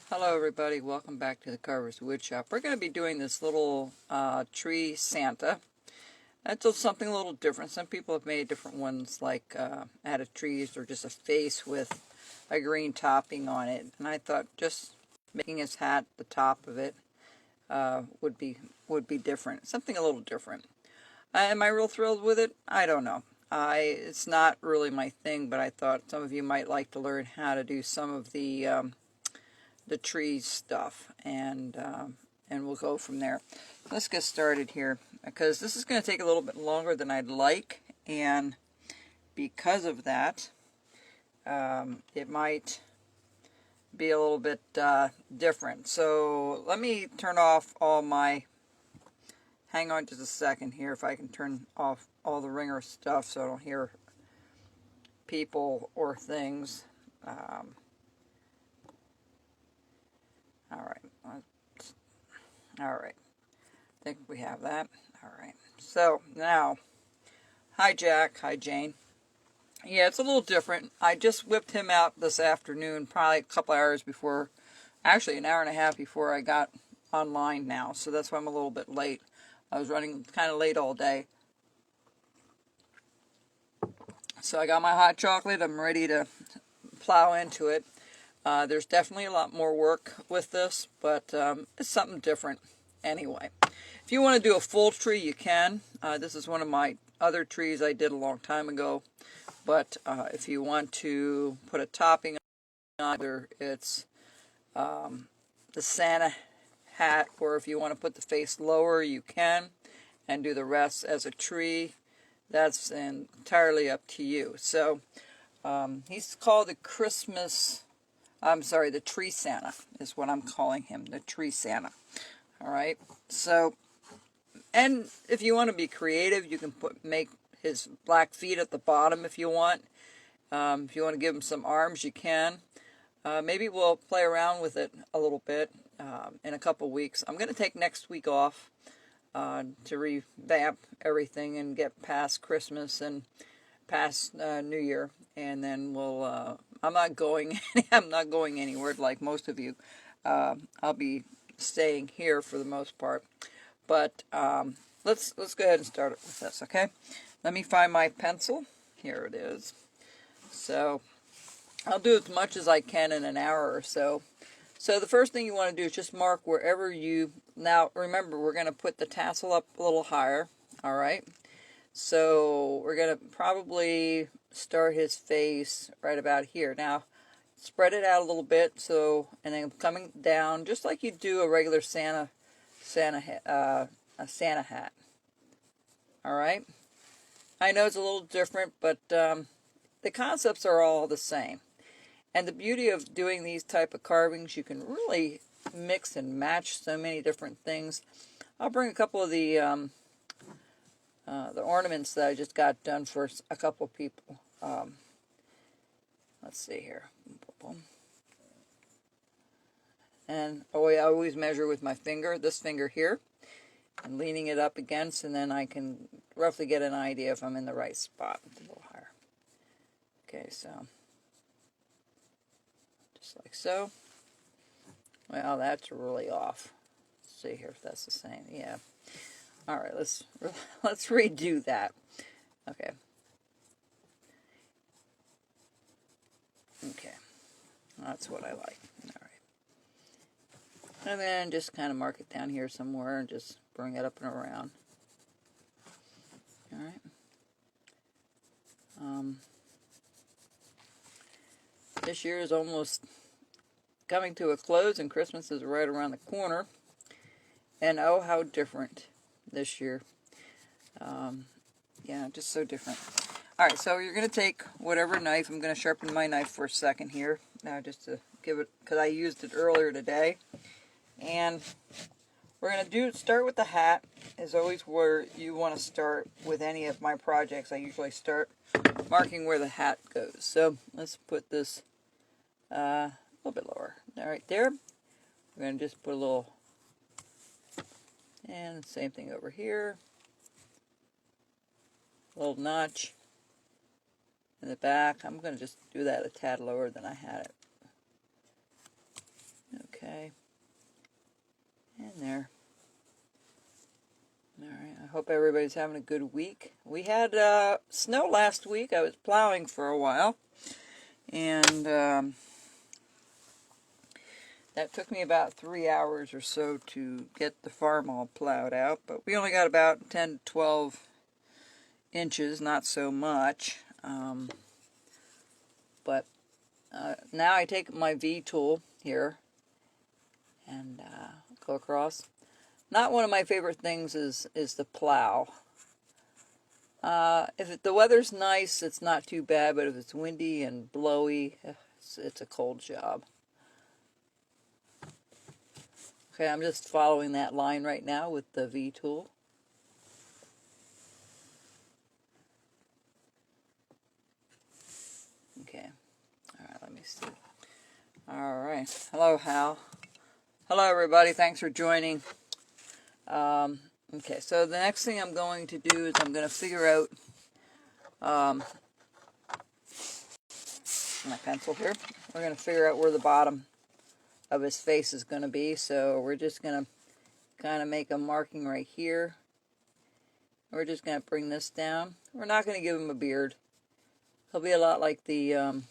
Hello everybody, welcome back to the Carver's Woodshop. We're going to be doing this little tree Santa. That's something a little different. Some people have made different ones like out of trees or just a face with a green topping on it. And I thought just making his hat, the top of it, would be different. Something a little different. Am I real thrilled with it? I don't know. It's not really my thing, but I thought some of you might like to learn how to do some of the tree stuff, and we'll go from there. Let's get started here, because this is going to take a little bit longer than I'd like, and because of that, it might be a little bit different. So let me turn off all my, hang on just a second here, if I can turn off all the ringer stuff so I don't hear people or things. All right. I think we have that. All right. So now, hi Jack, hi Jane. Yeah, it's a little different. I just whipped him out this afternoon, probably a couple hours before, actually an hour and a half before I got online now. So that's why I'm a little bit late. I was running kind of late all day. So I got my hot chocolate. I'm ready to plow into it. There's definitely a lot more work with this, but it's something different anyway. If you want to do a full tree, you can. This is one of my other trees I did a long time ago. But if you want to put a topping on, either it's the Santa hat, or if you want to put the face lower, you can, and do the rest as a tree. That's entirely up to you. So he's called the the Tree Santa is what I'm calling him, the Tree Santa. All right. So, and if you want to be creative, you can make his black feet at the bottom if you want. If you want to give him some arms, you can. Maybe we'll play around with it a little bit in a couple weeks. I'm going to take next week off to revamp everything and get past Christmas and past New Year, and then we'll. I'm not going. I'm not going anywhere like most of you. I'll be staying here for the most part. But let's go ahead and start it with this, okay? Let me find my pencil. Here it is. So I'll do as much as I can in an hour or so. So the first thing you want to do is just mark wherever you... Now, remember, we're going to put the tassel up a little higher, all right? So we're going to probably start his face right about here. Now, spread it out a little bit, so, and then coming down, just like you do a regular Santa hat. All right? I know it's a little different, but the concepts are all the same. And the beauty of doing these type of carvings, you can really mix and match so many different things. I'll bring a couple of the ornaments that I just got done for a couple people. Let's see here. And I always measure with my finger, this finger here, and leaning it up against, and then I can roughly get an idea if I'm in the right spot. A little higher. Okay, so just like so. Well, that's really off. Let's see here if that's the same. Yeah. All right, let's redo that. Okay. Okay. That's what I like. All right. And then just kind of mark it down here somewhere and just bring it up and around. All right. This year is almost coming to a close, and Christmas is right around the corner. And oh, how different this year. Yeah, just so different. All right, so you're going to take whatever knife. I'm going to sharpen my knife for a second here, just to give it, because I used it earlier today. And we're going to start with the hat, is always where you want to start with any of my projects. I usually start marking where the hat goes. So let's put this a little bit lower. All right, there. We're going to just put a little, and same thing over here. A little notch in the back. I'm going to just do that a tad lower than I had it. Okay. Okay. And there. Alright, I hope everybody's having a good week. We had snow last week. I was plowing for a while. And that took me about 3 hours or so to get the farm all plowed out. But we only got about 10 to 12 inches, not so much. But now I take my V-tool here and go across. Not one of my favorite things is the plow. If the weather's nice, it's not too bad, but if it's windy and blowy, it's a cold job. Okay, I'm just following that line right now with the V-tool. Okay, alright, let me see. Alright, hello Hal. Hello everybody, thanks for joining. Okay, so the next thing I'm going to do is I'm going to figure out my pencil here. We're going to figure out where the bottom of his face is going to be. So we're just going to kind of make a marking right here. We're just going to bring this down. We're not going to give him a beard. He'll be a lot like the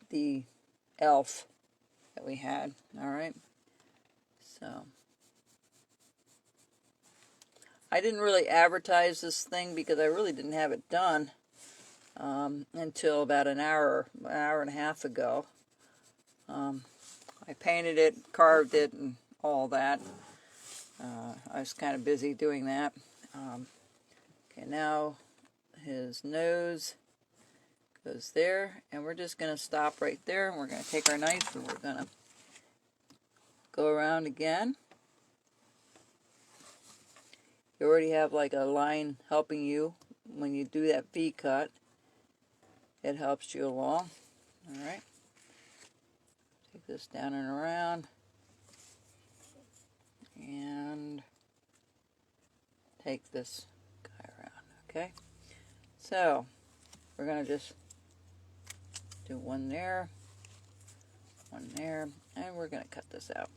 the elf that we had. All right. So I didn't really advertise this thing because I really didn't have it done until about an hour and a half ago. I painted it, carved it, and all that. I was kind of busy doing that. Okay, now his nose goes there, and we're just going to stop right there, and we're going to take our knife, and we're going to go around again. You already have like a line helping you when you do that V cut. It helps you along. Alright. Take this down and around. And take this guy around. Okay. So, we're going to just do one there, and we're going to cut this out.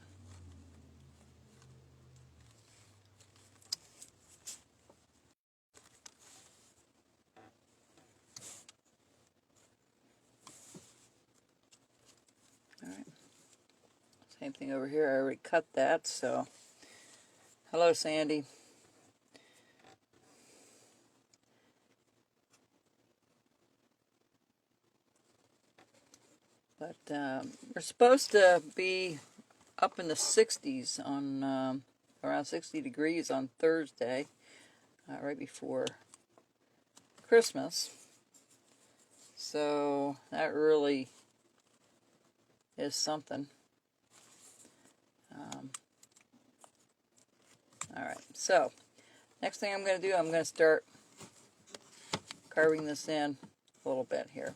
Alright. Same thing over here. I already cut that, so hello, Sandy. But we're supposed to be up in the 60s on around 60 degrees on Thursday, right before Christmas. So that really is something. Alright, so next thing I'm going to do, I'm going to start carving this in a little bit here.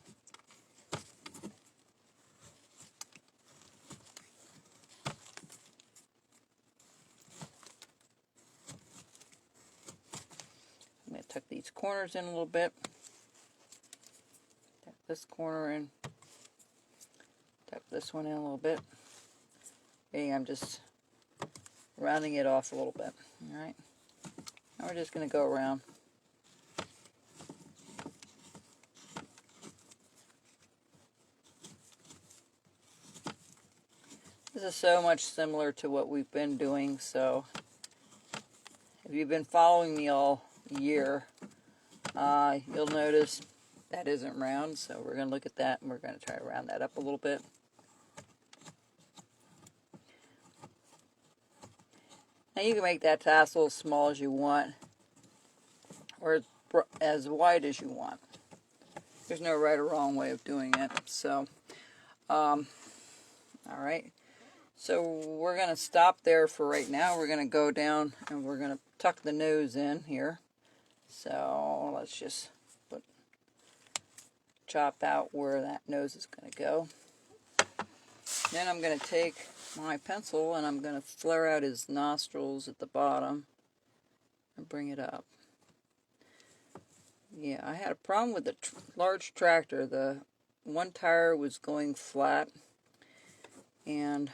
I'm going to tuck these corners in a little bit. Tuck this corner in. Tuck this one in a little bit. Okay, I'm just rounding it off a little bit. Alright. Now we're just going to go around. This is so much similar to what we've been doing, so if you've been following me all year, you'll notice that isn't round, so we're going to look at that and we're going to try to round that up a little bit. Now you can make that tassel as small as you want, or as wide as you want. There's no right or wrong way of doing it, so, alright. So we're going to stop there for right now. We're going to go down and we're going to tuck the nose in here. So let's just chop out where that nose is going to go. Then I'm going to take my pencil and I'm going to flare out his nostrils at the bottom and bring it up. Yeah, I had a problem with the large tractor. The one tire was going flat. and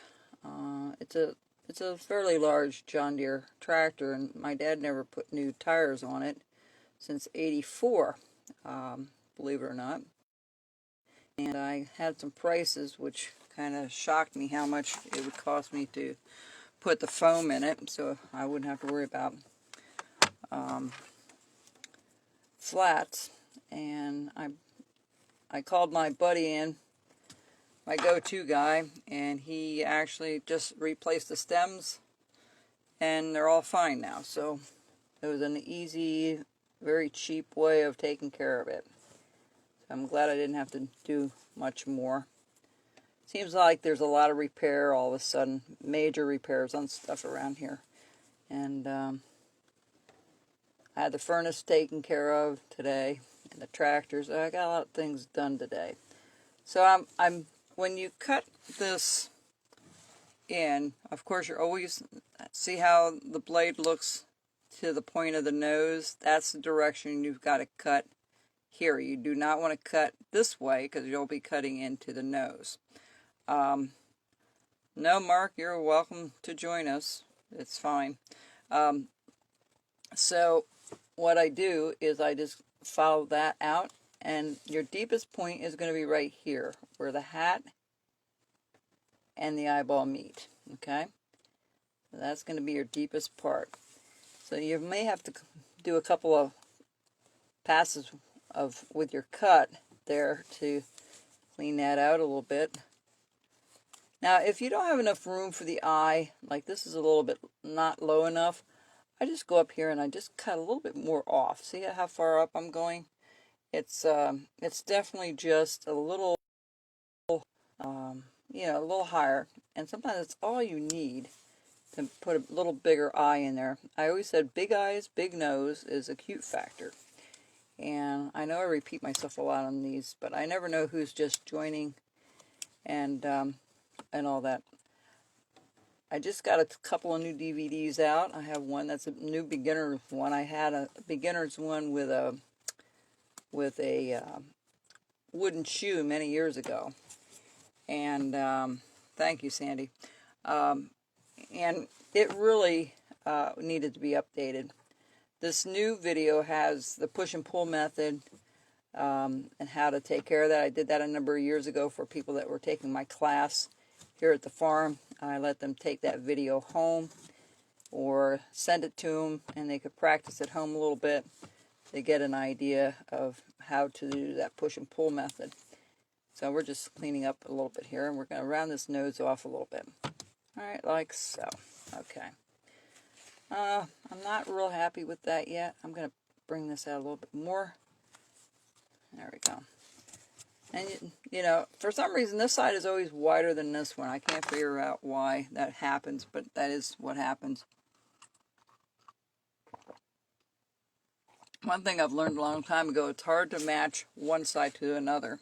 it's a fairly large John Deere tractor, and my dad never put new tires on it since '84, believe it or not. And I had some prices which kind of shocked me how much it would cost me to put the foam in it, so I wouldn't have to worry about flats. And I called my buddy in, my go-to guy, and he actually just replaced the stems, and they're all fine now. So it was an easy, very cheap way of taking care of it. So I'm glad I didn't have to do much more. Seems like there's a lot of repair all of a sudden, major repairs on stuff around here. And I had the furnace taken care of today, and the tractors. I got a lot of things done today. So I'm when you cut this in, of course you're always, see how the blade looks to the point of the nose? That's the direction you've got to cut here. You do not want to cut this way because you'll be cutting into the nose. No, Mark, you're welcome to join us. It's fine. So what I do is I just follow that out, and your deepest point is going to be right here where the hat and the eyeball meet. Okay, so that's going to be your deepest part. So you may have to do a couple of passes with your cut there to clean that out a little bit. Now, if you don't have enough room for the eye, like this is a little bit not low enough, I just go up here and I just cut a little bit more off. See how far up I'm going? It's definitely just a little, a little higher. And sometimes it's all you need to put a little bigger eye in there. I always said big eyes, big nose is a cute factor. And I know I repeat myself a lot on these, but I never know who's just joining and all that. I just got a couple of new DVDs out. I have one that's a new beginner one. I had a beginner's one with a wooden shoe many years ago. And thank you, Sandy. And it really needed to be updated. This new video has the push and pull method and how to take care of that. I did that a number of years ago for people that were taking my class here at the farm. I let them take that video home or send it to them, and they could practice at home a little bit to get an idea of how to do that push and pull method. So we're just cleaning up a little bit here, and we're going to round this nose off a little bit. Alright, like so. Okay. I'm not real happy with that yet. I'm going to bring this out a little bit more. There we go. And, for some reason, this side is always wider than this one. I can't figure out why that happens, but that is what happens. One thing I've learned a long time ago, it's hard to match one side to another.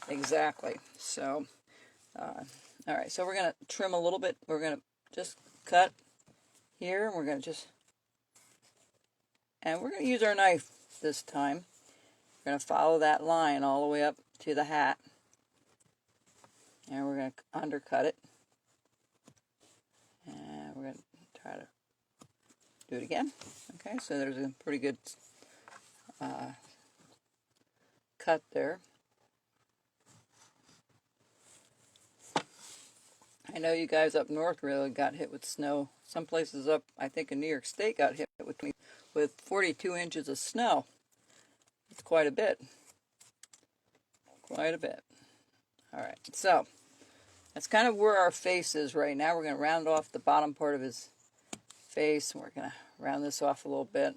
Exactly. So, alright, so we're going to trim a little bit. We're going to just cut here, and we're going to use our knife this time. We're going to follow that line all the way up to the hat. And we're going to undercut it. And we're going to try to do it again. Okay, so there's a pretty good cut there. I know you guys up north really got hit with snow. Some places up, I think in New York State, got hit with 42 inches of snow. It's quite a bit. Quite a bit. Alright, so that's kind of where our face is right now. We're going to round off the bottom part of his face. We're going to round this off a little bit.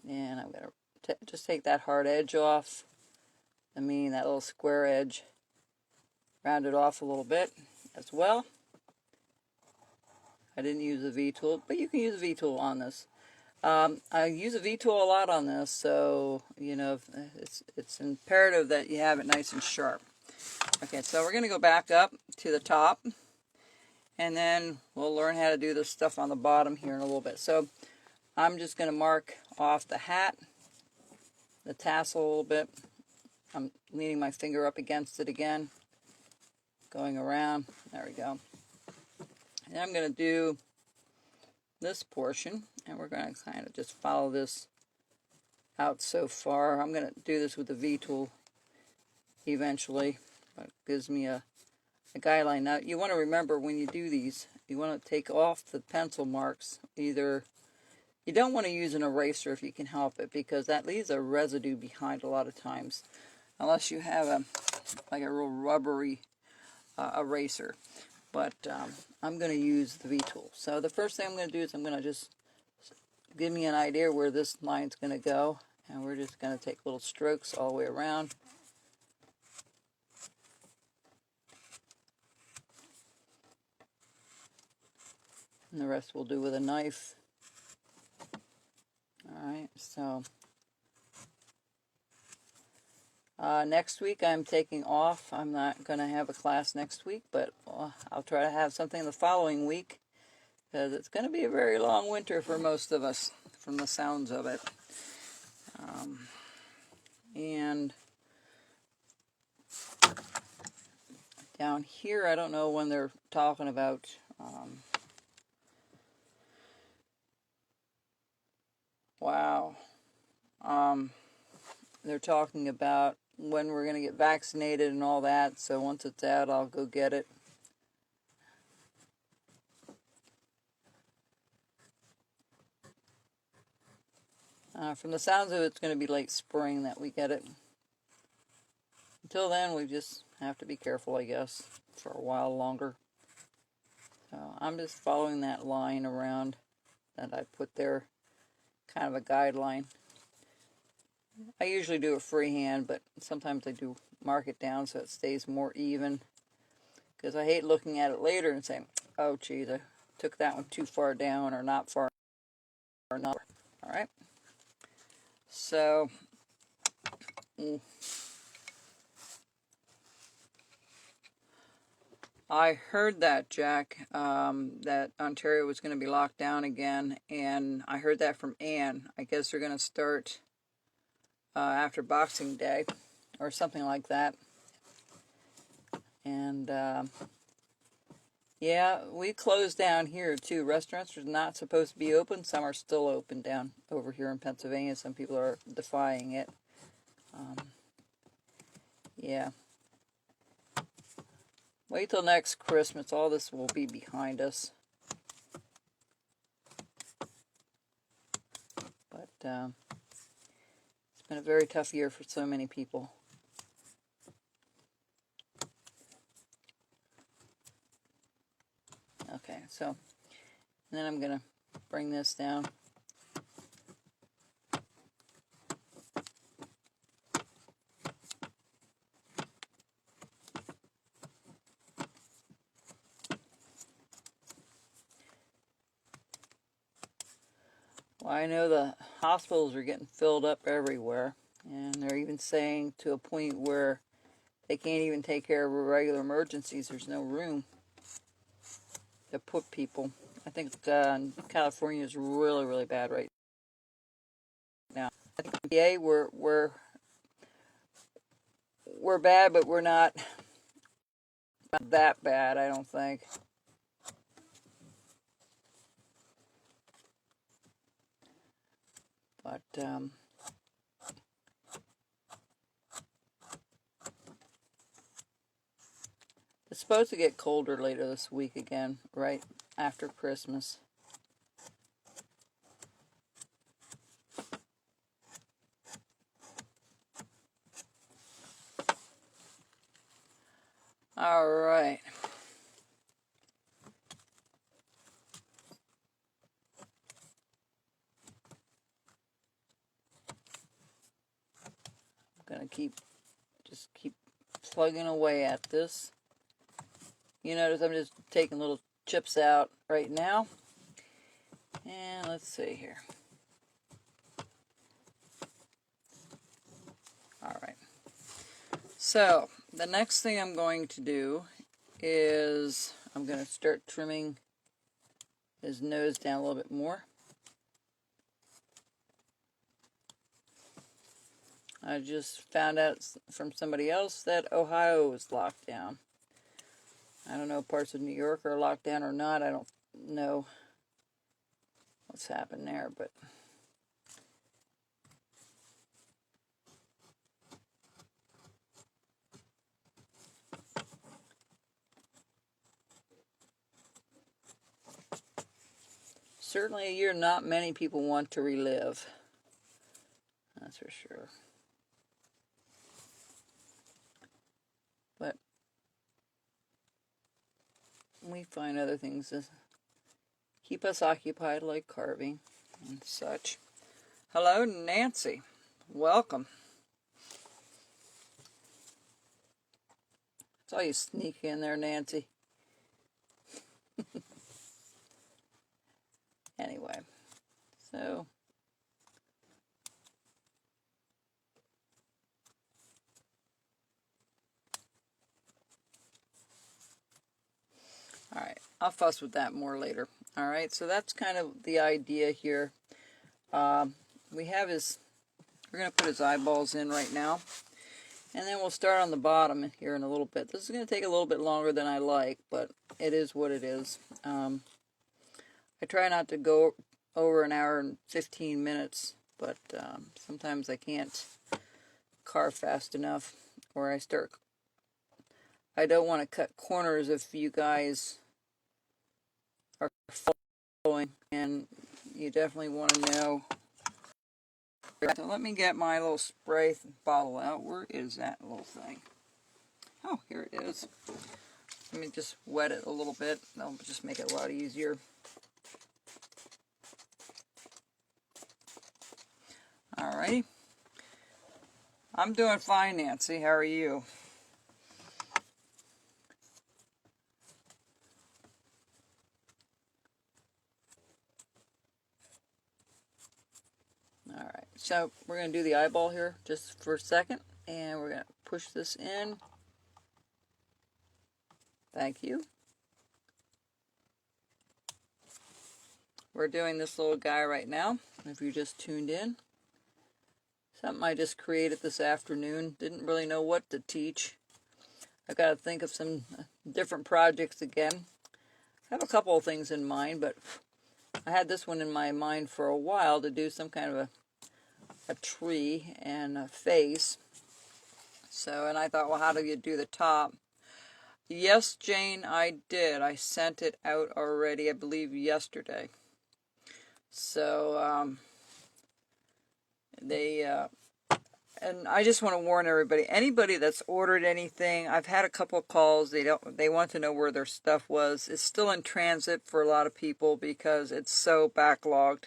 And I'm going to just take that hard edge off. That little square edge. Round it off a little bit as well. I didn't use a V-tool, but you can use a V-tool on this. I use a V-tool a lot on this, so, it's imperative that you have it nice and sharp. Okay, so we're going to go back up to the top, and then we'll learn how to do this stuff on the bottom here in a little bit. So I'm just going to mark off the hat, the tassel a little bit. I'm leaning my finger up against it again. going around. There we go. And I'm going to do this portion, and we're going to kind of just follow this out so far. I'm going to do this with the V-tool eventually, but it gives me a guideline. Now, you want to remember when you do these, you want to take off the pencil marks. Either you don't want to use an eraser if you can help it, because that leaves a residue behind a lot of times, unless you have a real rubbery eraser. But I'm going to use the V-tool. So the first thing I'm going to do is I'm going to just give me an idea where this line's going to go, and we're just going to take little strokes all the way around. And the rest we'll do with a knife. Alright, so next week I'm taking off. I'm not going to have a class next week, but I'll try to have something the following week, because it's going to be a very long winter for most of us, from the sounds of it. And down here, I don't know when they're talking about wow. They're talking about when we're going to get vaccinated and all that, so once it's out, I'll go get it. From the sounds of it, it's going to be late spring that we get it. Until then, we just have to be careful, I guess, for a while longer. So I'm just following that line around that I put there, kind of a guideline. I usually do it freehand, but sometimes I do mark it down so it stays more even, because I hate looking at it later and saying, oh geez, I took that one too far down, or not far enough. Alright, so I heard that, Jack, that Ontario was going to be locked down again, and I heard that from Anne. I guess they're going to start after Boxing Day, or something like that. And yeah, we closed down here too. Restaurants are not supposed to be open. Some are still open down over here in Pennsylvania. Some people are defying it. Yeah. Wait till next Christmas. All this will be behind us. But it's been a very tough year for so many people. Okay, so then I'm going to bring this down. Well, I know the hospitals are getting filled up everywhere, and they're even saying to a point where they can't even take care of regular emergencies. There's no room to put people. I think California is really, really bad right now. I think PA we're bad, but we're not that bad, I don't think. But it's supposed to get colder later this week again, right after Christmas. All right. I'm going to just keep plugging away at this. You notice I'm just taking little chips out right now. And let's see here. All right. So the next thing I'm going to do is I'm going to start trimming his nose down a little bit more. I just found out from somebody else that Ohio was locked down. I don't know if parts of New York are locked down or not. I don't know what's happened there, but certainly a year not many people want to relive. That's for sure. But we find other things to keep us occupied, like carving and such. Hello, Nancy. Welcome. Saw you sneak in there, Nancy. Anyway, so all right, I'll fuss with that more later. All right, so that's kind of the idea here. We have his, we're going to put his eyeballs in right now. And then we'll start on the bottom here in a little bit. This is going to take a little bit longer than I like, but it is what it is. I try not to go over an hour and 15 minutes, but sometimes I can't carve fast enough, or I don't want to cut corners if you guys are following, and you definitely want to know. So let me get my little spray bottle out. Where is that little thing? Oh, here it is. Let me just wet it a little bit. That'll just make it a lot easier. Alrighty. I'm doing fine, Nancy. How are you? Alright, so we're going to do the eyeball here just for a second. And we're going to push this in. Thank you. We're doing this little guy right now, if you just tuned in. Something I just created this afternoon. Didn't really know what to teach. I've got to think of some different projects again. I have a couple of things in mind, but I had this one in my mind for a while to do some kind of a tree and a face. So, and I thought, well, how do you do the top? Yes, Jane, I did. I sent it out already, I believe, yesterday. So, and I just want to warn everybody, anybody that's ordered anything, I've had a couple of calls, they want to know where their stuff was. It's still in transit for a lot of people because it's so backlogged.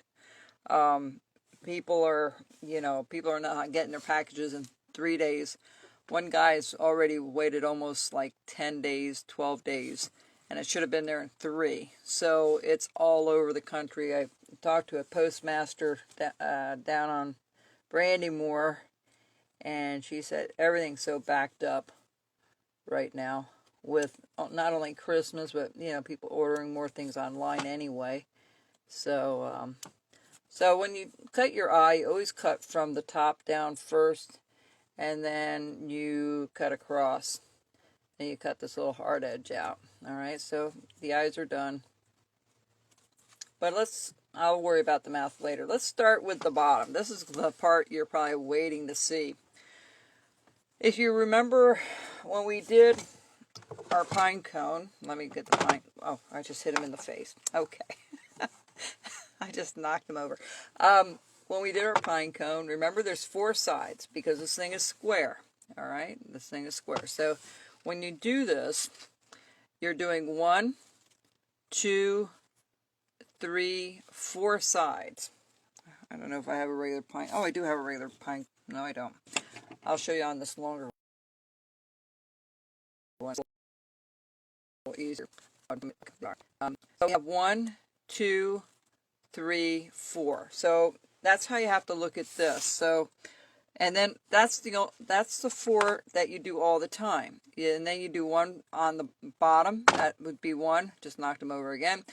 People are not getting their packages in 3 days. One guy's already waited almost like 10 days, 12 days, and it should have been there in 3. So it's all over the country. I talked to a postmaster down on Brandymore, and she said everything's so backed up right now with not only Christmas, but people ordering more things online anyway. So so when you cut your eye, you always cut from the top down first, and then you cut across, and you cut this little hard edge out. All right, so the eyes are done. But I'll worry about the mouth later. Let's start with the bottom. This is the part you're probably waiting to see. If you remember when we did our pine cone, let me get the pine. Oh, I just hit him in the face. Okay. I just knocked him over. When we did our pine cone, remember there's 4 sides because this thing is square. All right, this thing is square. So when you do this, you're doing 1, 2, 3, 4 sides. I don't know if I have a regular pine. Oh, I do have a regular pine. No, I don't. I'll show you on this longer one. It's a little easier. So we have 1, 2, 3, 4. So that's how you have to look at this. So, and then that's the 4 that you do all the time. And then you do 1 on the bottom. That would be 1. Just knocked him over again.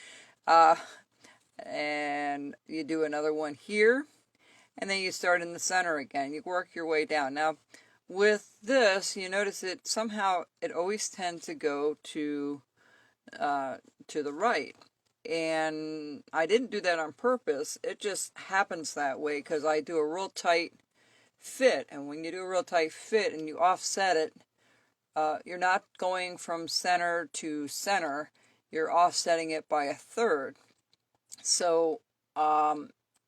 And you do another 1 here. And then you start in the center again. You work your way down. Now, with this, you notice it somehow, it always tends to go to to the right. And I didn't do that on purpose. It just happens that way because I do a real tight fit. And when you do a real tight fit and you offset it, you're not going from center to center. You're offsetting it by a third. So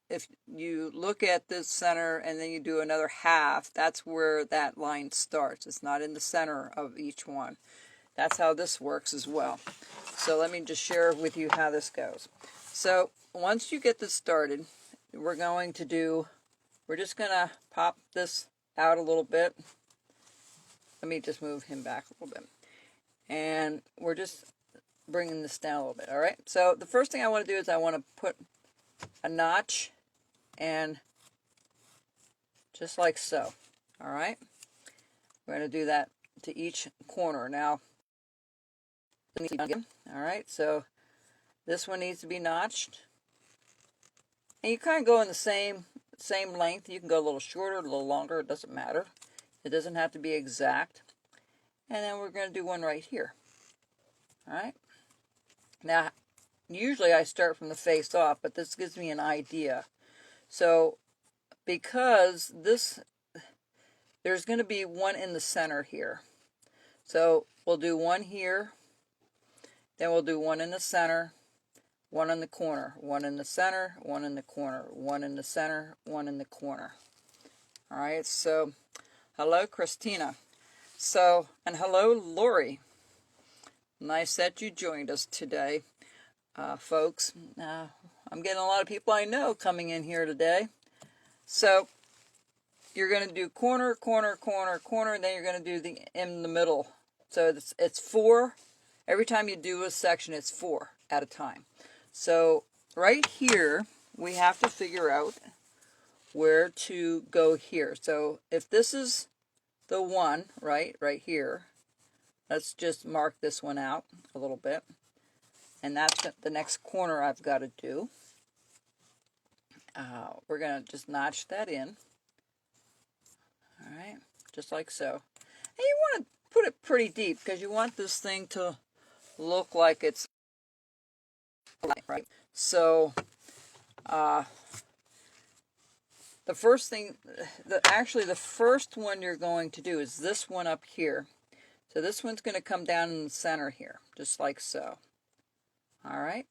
if you look at this center and then you do another half, that's where that line starts. It's not in the center of each one. That's how this works as well. So let me just share with you how this goes. So once you get this started, we're just going to pop this out a little bit. Let me just move him back a little bit. And we're just bringing this down a little bit, all right? So the first thing I want to do is I want to put a notch, and just like so, all right? We're going to do that to each corner. Now, all right, so this one needs to be notched. And you kind of go in the same length. You can go a little shorter, a little longer, it doesn't matter. It doesn't have to be exact. And then we're going to do one right here. All right? Now, usually I start from the face off, but this gives me an idea. So, because there's going to be one in the center here. So, we'll do one here. Then we'll do one in the center, one in the corner, one in the center, one in the corner, one in the center, one in the corner. All right, so hello, Christina. So, and hello, Lori. Nice that you joined us today, folks. I'm getting a lot of people I know coming in here today. So, you're going to do corner, corner, corner, corner, then you're going to do the in the middle. So, it's 4. Every time you do a section, it's 4 at a time. So right here, we have to figure out where to go here. So if this is the one, right here, let's just mark this one out a little bit. And that's the next corner I've got to do. We're going to just notch that in. All right, just like so. And you want to put it pretty deep because you want this thing to look like it's right. So the first thing, actually the first one you're going to do is this one up here. So this one's going to come down in the center here, just like so. All right.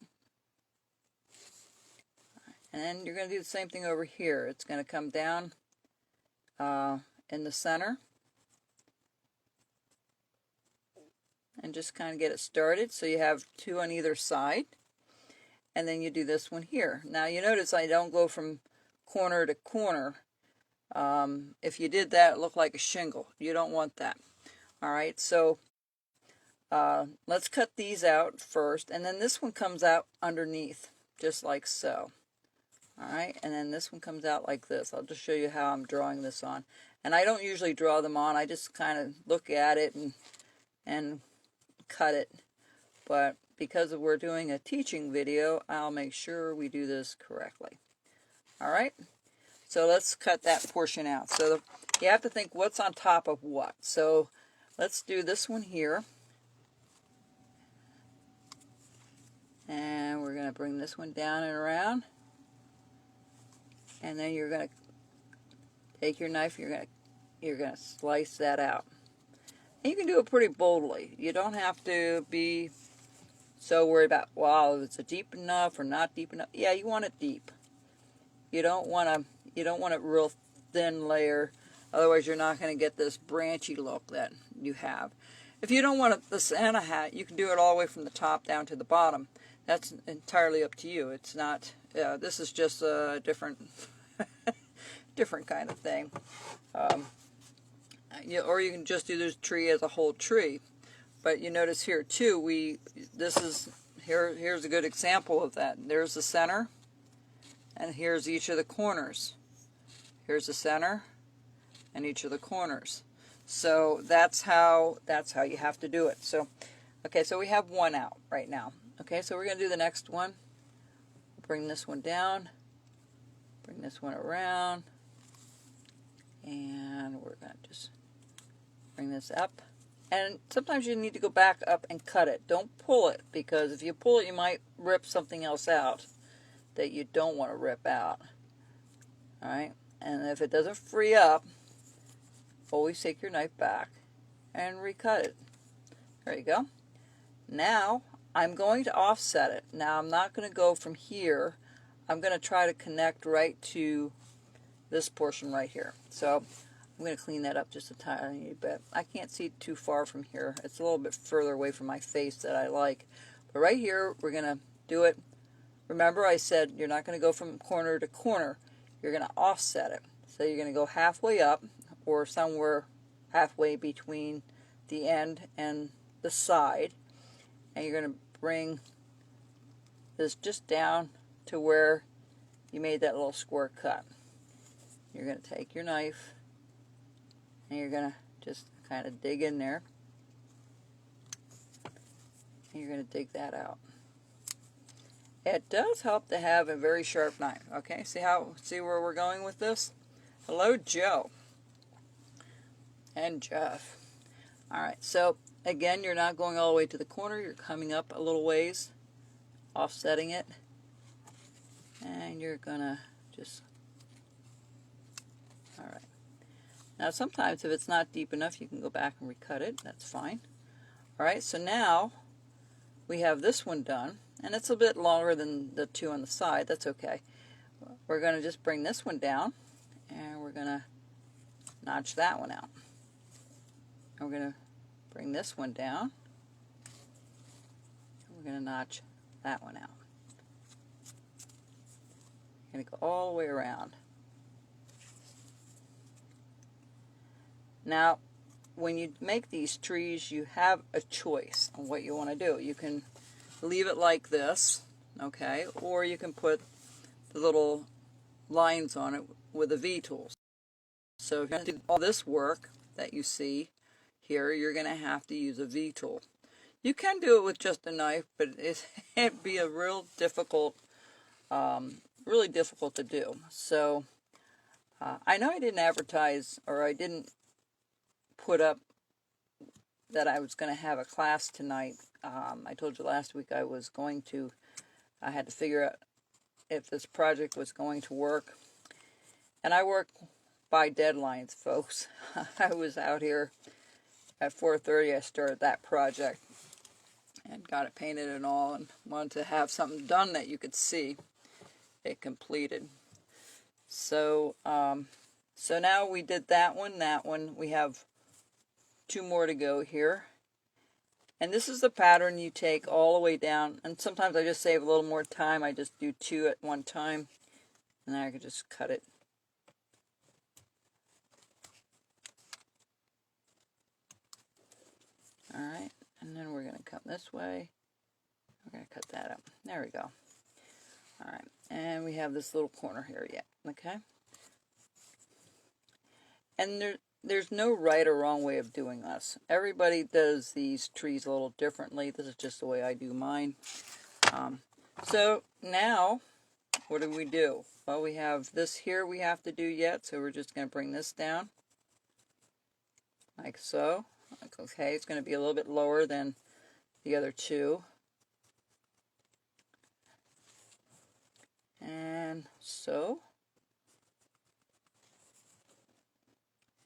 And then you're going to do the same thing over here. It's going to come down in the center. And just kind of get it started. So you have 2 on either side. And then you do this one here. Now you notice I don't go from corner to corner. If you did that, it looked like a shingle. You don't want that. All right, so let's cut these out first. And then this one comes out underneath, just like so. All right, and then this one comes out like this. I'll just show you how I'm drawing this on. And I don't usually draw them on. I just kind of look at it and cut it. But because we're doing a teaching video, I'll make sure we do this correctly. All right, so let's cut that portion out. So you have to think what's on top of what. So let's do this one here. And we're going to bring this one down and around. And then you're going to take your knife, you're going to slice that out. And you can do it pretty boldly. You don't have to be so worried about, wow, is it deep enough or not deep enough? Yeah, you want it deep. You don't want a real thin layer. Otherwise, you're not going to get this branchy look that you have. If you don't want the Santa hat, you can do it all the way from the top down to the bottom. That's entirely up to you. It's not. This is just a different kind of thing. Or you can just do this tree as a whole tree. But you notice here too, here's a good example of that. There's the center, and here's each of the corners. Here's the center, and each of the corners. So that's how you have to do it. So, okay, so we have one out right now. Okay, so we're going to do the next one. Bring this one down, bring this one around, and we're going to just bring this up. And sometimes you need to go back up and cut it. Don't pull it, because if you pull it, you might rip something else out that you don't want to rip out. Alright? And if it doesn't free up, always take your knife back and recut it. There you go. Now, I'm going to offset it. Now, I'm not going to go from here. I'm going to try to connect right to this portion right here. So, I'm going to clean that up just a tiny bit. I can't see too far from here. It's a little bit further away from my face that I like. But right here, we're going to do it. Remember, I said you're not going to go from corner to corner. You're going to offset it. So you're going to go halfway up, or somewhere halfway between the end and the side. And you're going to bring this just down to where you made that little square cut. You're going to take your knife and you're going to just kind of dig in there. And you're going to dig that out. It does help to have a very sharp knife. Okay, see where we're going with this? Hello, Joe. And Jeff. Alright, so again, you're not going all the way to the corner. You're coming up a little ways, offsetting it. And you're going to just... Alright. Now sometimes if it's not deep enough, you can go back and recut it. That's fine. Alright, so now we have this one done. And it's a bit longer than the two on the side. That's okay. We're going to just bring this one down. And we're going to notch that one out. And we're going to bring this one down. And we're going to notch that one out. We're going to go all the way around. Now, when you make these trees, you have a choice on what you want to do. You can leave it like this, okay, or you can put the little lines on it with a V-tool. So if you're going to do all this work that you see here, you're going to have to use a V-tool. You can do it with just a knife, but it'd be a real difficult, really difficult to do. So I know I didn't advertise, or I didn't put up that I was going to have a class tonight. I told you last week I had to figure out if this project was going to work. And I work by deadlines, folks. I was out here at 4:30. I started that project and got it painted and all, and wanted to have something done that you could see it completed. So, so now we did that one. We have two more to go here. And this is the pattern you take all the way down. And sometimes I just save a little more time. I just do two at one time. And then I can just cut it. Alright. And then we're going to come this way. We're going to cut that up. There we go. Alright. And we have this little corner here yet. Okay. And there's no right or wrong way of doing this. Everybody does these trees a little differently. This is just the way I do mine. So now, what do? Well, we have this here we have to do yet, so we're just going to bring this down. Like so. Okay, it's going to be a little bit lower than the other two. And so.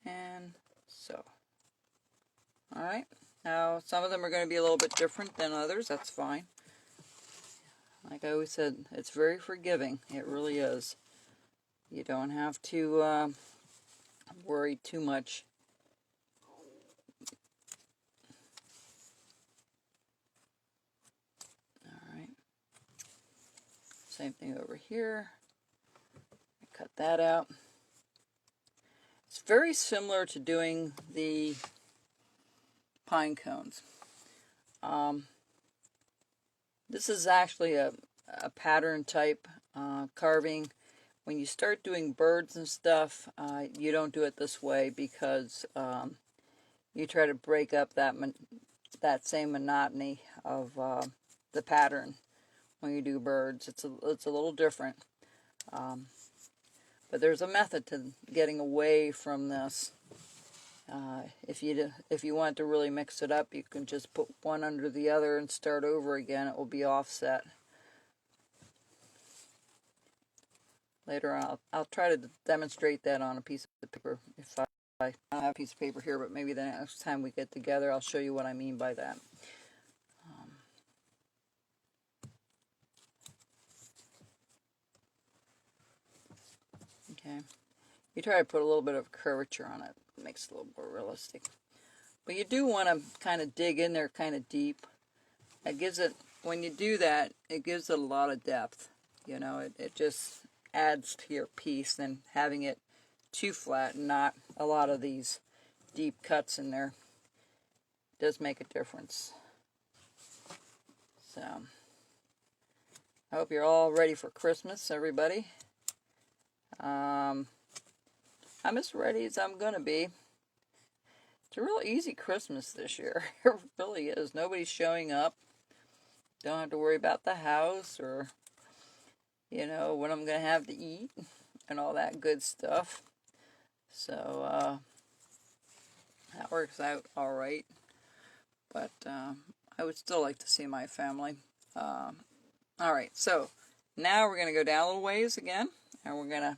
And so. Alright, now some of them are going to be a little bit different than others. That's fine. Like I always said, it's very forgiving. It really is. You don't have to worry too much. Alright. Same thing over here. Cut that out. It's very similar to doing the pine cones. This is actually a pattern type carving. When you start doing birds and stuff, you don't do it this way because you try to break up that same monotony of the pattern when you do birds. It's a little different. But there's a method to getting away from this If you want to really mix it up, you can just put one under the other and start over again. It will be offset. Later on, I'll try to demonstrate that on a piece of paper. If I don't have a piece of paper here, but maybe the next time we get together, I'll show you what I mean by that. Okay, you try to put a little bit of curvature on it. It makes it a little more realistic. But you do want to kind of dig in there kind of deep. It gives it, when you do that, it gives it a lot of depth. You know, it just adds to your piece than having it too flat and not a lot of these deep cuts in there. It does make a difference. So, I hope you're all ready for Christmas, everybody. I'm as ready as I'm going to be. It's a real easy Christmas this year. It really is. Nobody's showing up. Don't have to worry about the house or, you know, what I'm going to have to eat and all that good stuff. So, that works out all right. But I would still like to see my family. All right, so now we're going to go down a little ways again. And we're going to,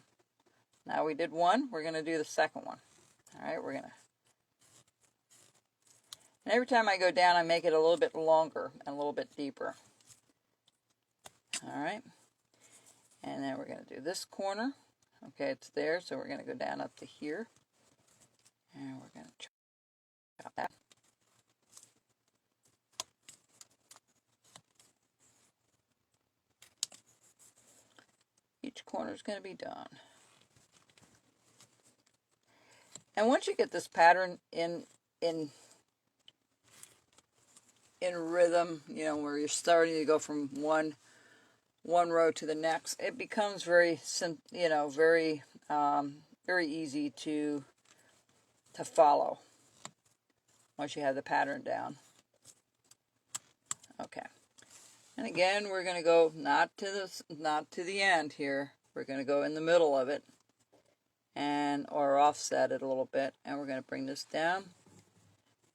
now we did one, we're going to do the second one. All right, we're going to, and every time I go down, I make it a little bit longer and a little bit deeper. All right. And then we're going to do this corner. Okay, it's there, so we're going to go down up to here. And we're going to chop that. Each corner is going to be done. And once you get this pattern in rhythm, you know, where you're starting to go from one row to the next, it becomes very, you know, very easy to follow once you have the pattern down. Okay, and again, we're going to go not to the end here. We're going to go in the middle of it, or offset it a little bit, and we're going to bring this down.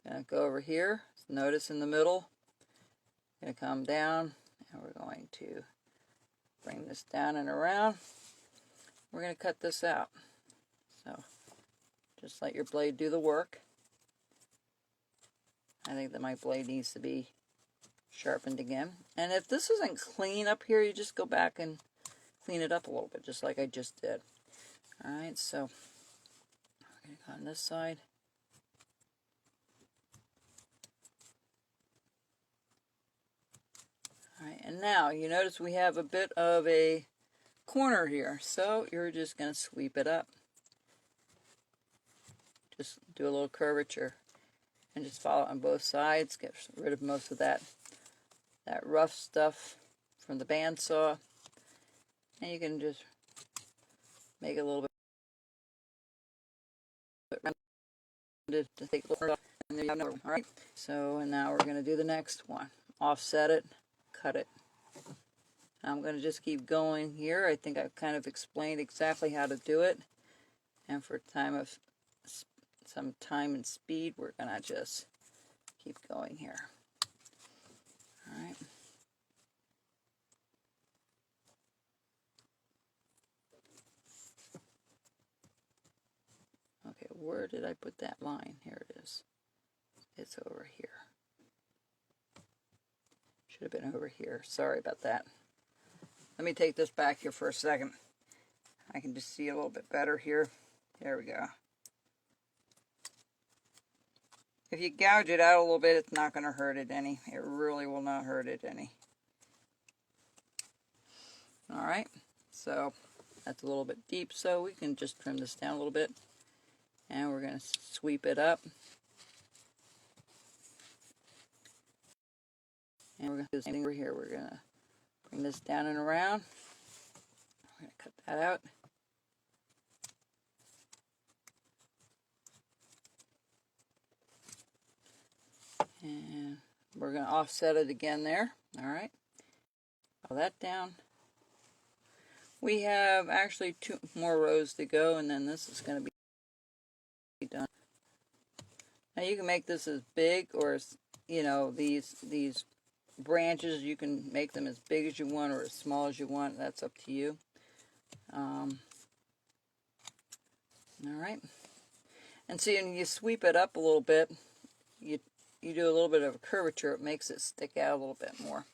Going to go over here. Notice in the middle. Going to come down, and we're going to bring this down and around. We're going to cut this out. So, just let your blade do the work. I think that my blade needs to be sharpened again. And if this isn't clean up here, you just go back and clean it up a little bit, just like I just did. Alright, so we're going to go on this side. Alright, and now you notice we have a bit of a corner here, so you're just going to sweep it up. Just do a little curvature and just follow it on both sides. Get rid of most of that rough stuff from the bandsaw, and you can just make it a little bit rounded to take a little off, and there you go. All right. So and now we're going to do the next one. Offset it, cut it. I'm going to just keep going here. I think I've kind of explained exactly how to do it, and for some time and speed, we're going to just keep going here. All right. Okay, where did I put that line? Here it is. It's over here. Should have been over here. Sorry about that. Let me take this back here for a second. I can just see a little bit better here. There we go. If you gouge it out a little bit, it's not going to hurt it any. It really will not hurt it any. Alright, so that's a little bit deep, so we can just trim this down a little bit. And we're going to sweep it up. And we're going to do the same thing over here. We're going to bring this down and around. We're going to cut that out. And we're going to offset it again there. Alright. Pull that down. We have actually 2 more rows to go, and then this is going to be done. Now you can make this as big or as, you know, these branches, you can make them as big as you want or as small as you want. That's up to you. All right. And see, when you sweep it up a little bit, you do a little bit of a curvature. It makes it stick out a little bit more.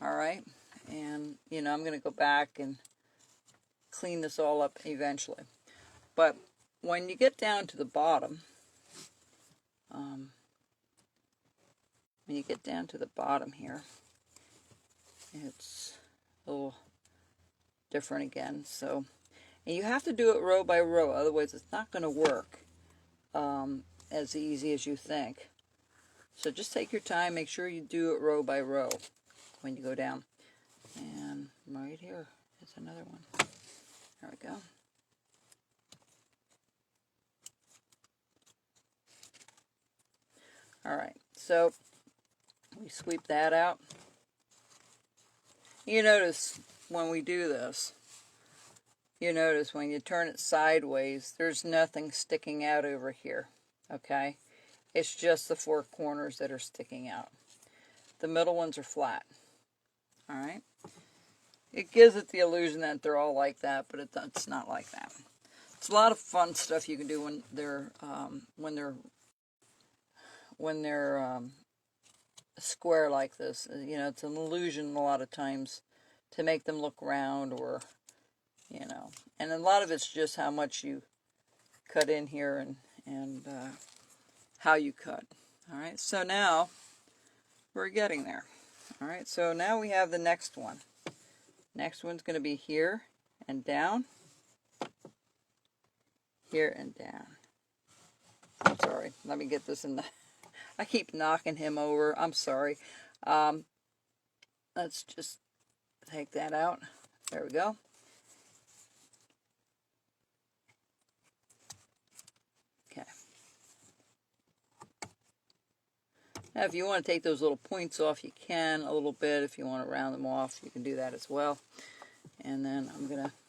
All right. And, you know, I'm going to go back and clean this all up eventually. But when you get down to the bottom, when you get down to the bottom here, it's a little different again. So, and you have to do it row by row, otherwise it's not going to work as easy as you think. So just take your time, make sure you do it row by row when you go down. And right here is another one. There we go. Alright, so we sweep that out. You notice when we do this, you notice when you turn it sideways, there's nothing sticking out over here, okay? It's just the four corners that are sticking out. The middle ones are flat, alright? It gives it the illusion that they're all like that, but it's not like that. It's a lot of fun stuff you can do when they're square like this. You know, it's an illusion a lot of times to make them look round, or, you know, and a lot of it's just how much you cut in here and how you cut. All right, so now we're getting there. All right, so now we have the next one. Next one's going to be here and down, here and down. I'm sorry, let me get this in the... I keep knocking him over. I'm sorry. Let's just take that out. There we go. Okay. Now, if you want to take those little points off, you can a little bit. If you want to round them off, you can do that as well. And then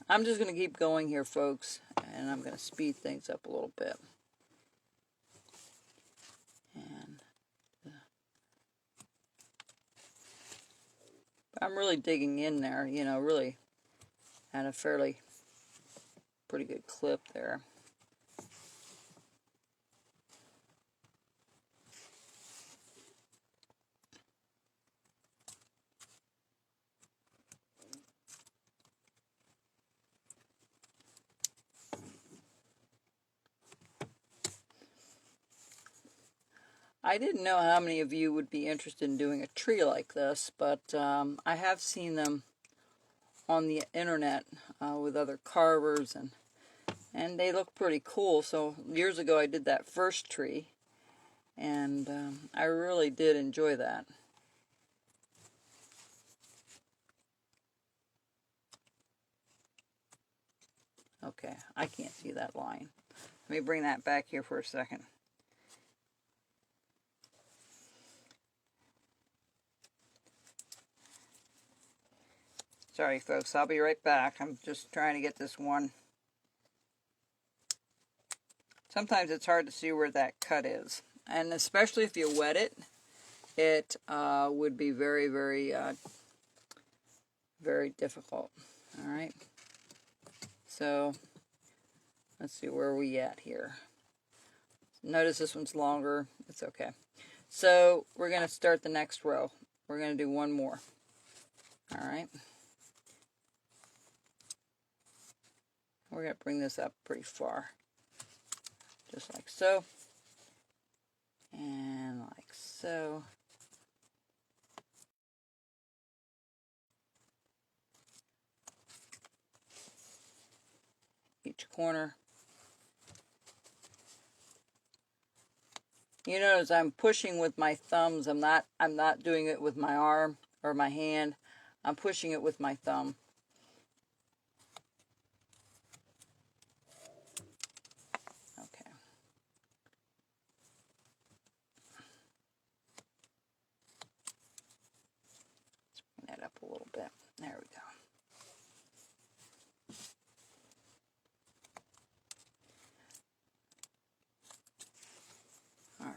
I'm just gonna keep going here, folks, and I'm gonna speed things up a little bit. And I'm really digging in there, you know, really at a pretty good clip there. I didn't know how many of you would be interested in doing a tree like this, but I have seen them on the internet with other carvers, and they look pretty cool. So years ago I did that first tree, and I really did enjoy that. Okay, I can't see that line. Let me bring that back here for a second. Sorry, folks, I'll be right back. I'm just trying to get this one. Sometimes it's hard to see where that cut is. And especially if you wet it, it would be very, very, very difficult. All right. So, let's see, where are we at here? Notice this one's longer. It's okay. So, we're going to start the next row. We're going to do one more. All right. We're going to bring this up pretty far. Just like so. And like so. Each corner. You notice I'm pushing with my thumbs. I'm not doing it with my arm or my hand. I'm pushing it with my thumb. Okay. Let's bring that up a little bit. There we go. All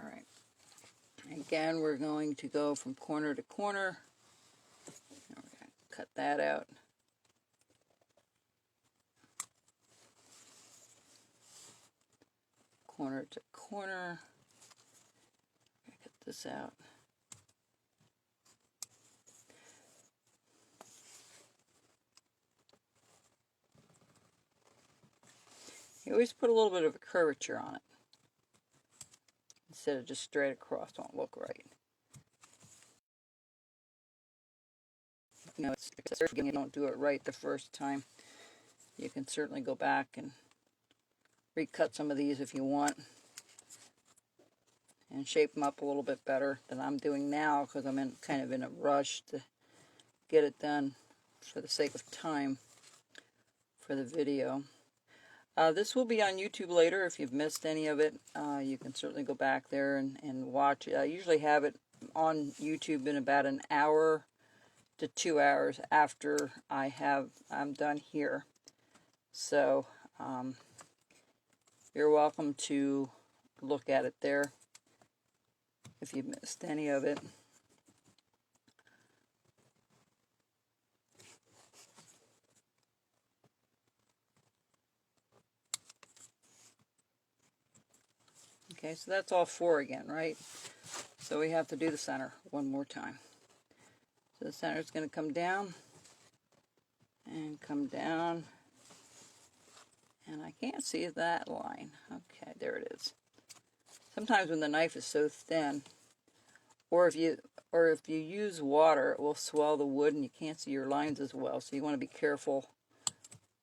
Again, we're going to go from corner to corner. And we're going to cut that out. Corner to corner. Cut this out. You always put a little bit of a curvature on it. Instead of just straight across, won't look right. You know, it's if you don't do it right the first time. You can certainly go back and recut some of these if you want. And shape them up a little bit better than I'm doing now, because I'm kind of in a rush to get it done for the sake of time for the video. This will be on YouTube later. If you've missed any of it, you can certainly go back there and watch it. I usually have it on YouTube in about an hour to 2 hours after I'm done here. So you're welcome to look at it there if you missed any of it. Okay, so that's all 4 again, right? So we have to do the center one more time. So the center is going to come down and come down. And I can't see that line. Okay, there it is. Sometimes when the knife is so thin, or if you use water, it will swell the wood and you can't see your lines as well. So you want to be careful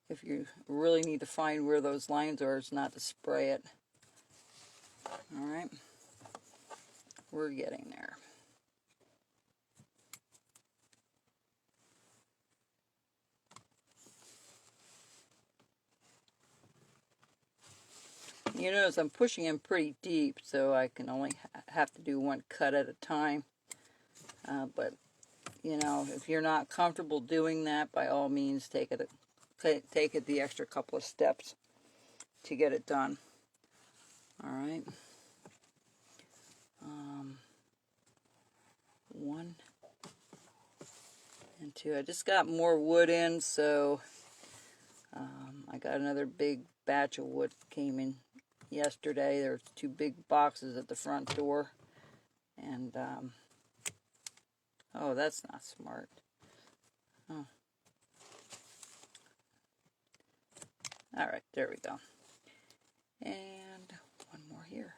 if you really need to find where those lines are, it's not to spray it. Alright, we're getting there. You notice I'm pushing in pretty deep, so I can only have to do one cut at a time. But, you know, if you're not comfortable doing that, by all means, take it the extra couple of steps to get it done. Alright. 1 and 2. I just got more wood in, so I got another big batch of wood came in yesterday. There's 2 big boxes at the front door, and oh, that's not smart. Oh. Alright, there we go. And one more here.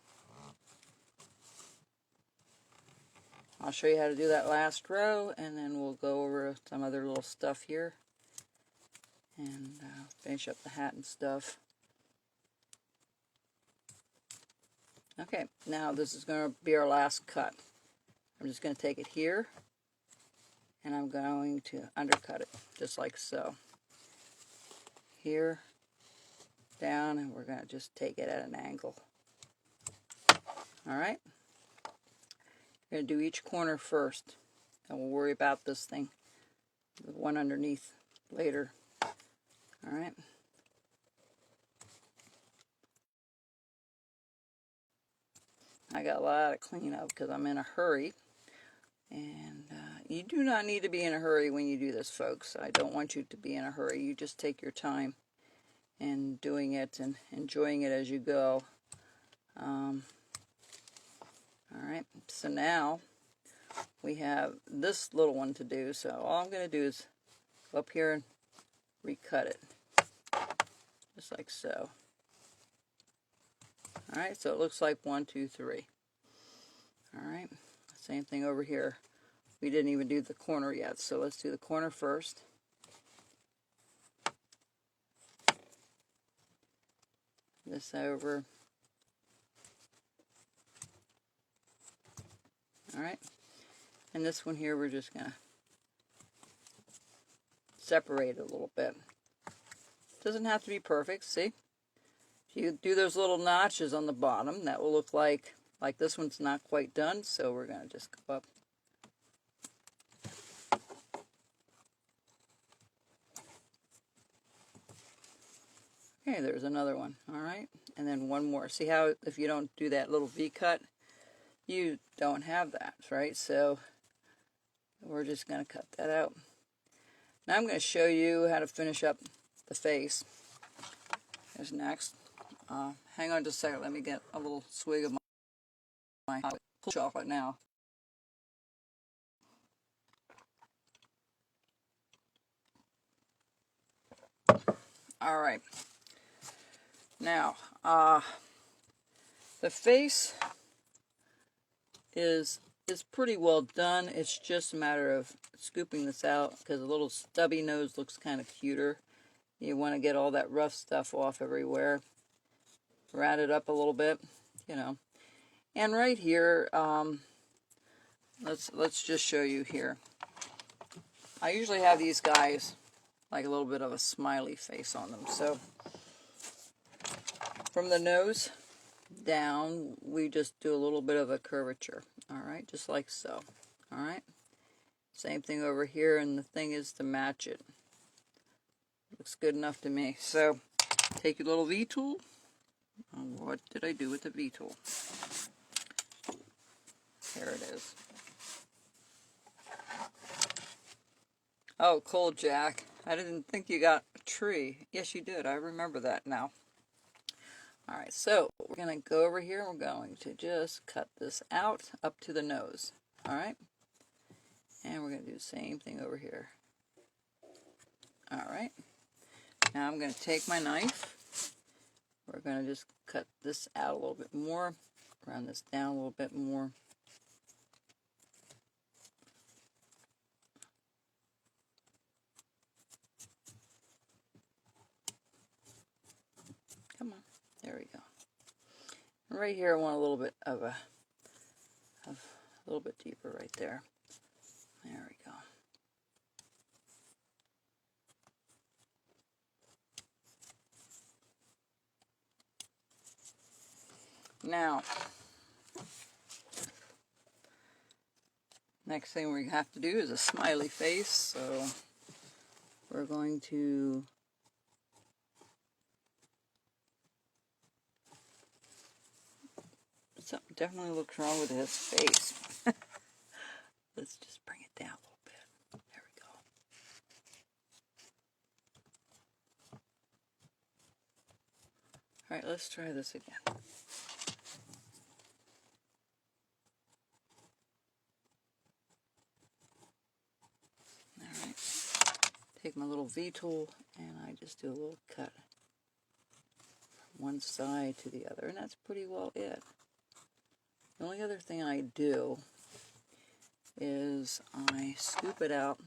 I'll show you how to do that last row, and then we'll go over some other little stuff here and finish up the hat and stuff. Okay, now this is going to be our last cut. I'm just going to take it here, and I'm going to undercut it, just like so. Here, down, and we're going to just take it at an angle. Alright? We're going to do each corner first, and we'll worry about this thing, the one underneath, later. Alright? I got a lot of cleanup because I'm in a hurry. And you do not need to be in a hurry when you do this, folks. I don't want you to be in a hurry. You just take your time and doing it and enjoying it as you go. Alright, so now we have this little one to do. So all I'm going to do is go up here and recut it. Just like so. Alright, so it looks like 1, 2, 3. Alright, same thing over here. We didn't even do the corner yet, so let's do the corner first. This over. Alright, and this one here we're just going to separate it a little bit. Doesn't have to be perfect, see? If you do those little notches on the bottom, that will look like this one's not quite done, so we're going to just go up. Okay, there's another one, alright? And then one more. See how if you don't do that little V-cut, you don't have that, right? So we're just going to cut that out. Now I'm going to show you how to finish up the face. Here's next. Hang on just a second. Let me get a little swig of my hot chocolate now. All right. Now, the face is pretty well done. It's just a matter of scooping this out because a little stubby nose looks kind of cuter. You want to get all that rough stuff off everywhere. Rat it up a little bit, you know. And right here, let's just show you here. I usually have these guys like a little bit of a smiley face on them. So from the nose down, we just do a little bit of a curvature. All right, just like so. All right. Same thing over here, and the thing is to match it. Looks good enough to me. So take your little V-tool. What did I do with the V-tool? There it is. Oh, cool, Jack. I didn't think you got a tree. Yes, you did. I remember that now. Alright, so we're going to go over here and we're going to just cut this out up to the nose. Alright? And we're going to do the same thing over here. Alright. Now I'm going to take my knife. We're going to just cut this out a little bit more. Round this down a little bit more. Come on. There we go. And right here I want a little bit of a little bit deeper right there. There we go. Now, next thing we have to do is a smiley face, so we're going to something definitely looks wrong with his face. Let's just bring it down a little bit. There we go. Alright, let's try this again. Alright. Take my little V-tool and I just do a little cut from one side to the other, and that's pretty well it. The only other thing I do is I scoop it out,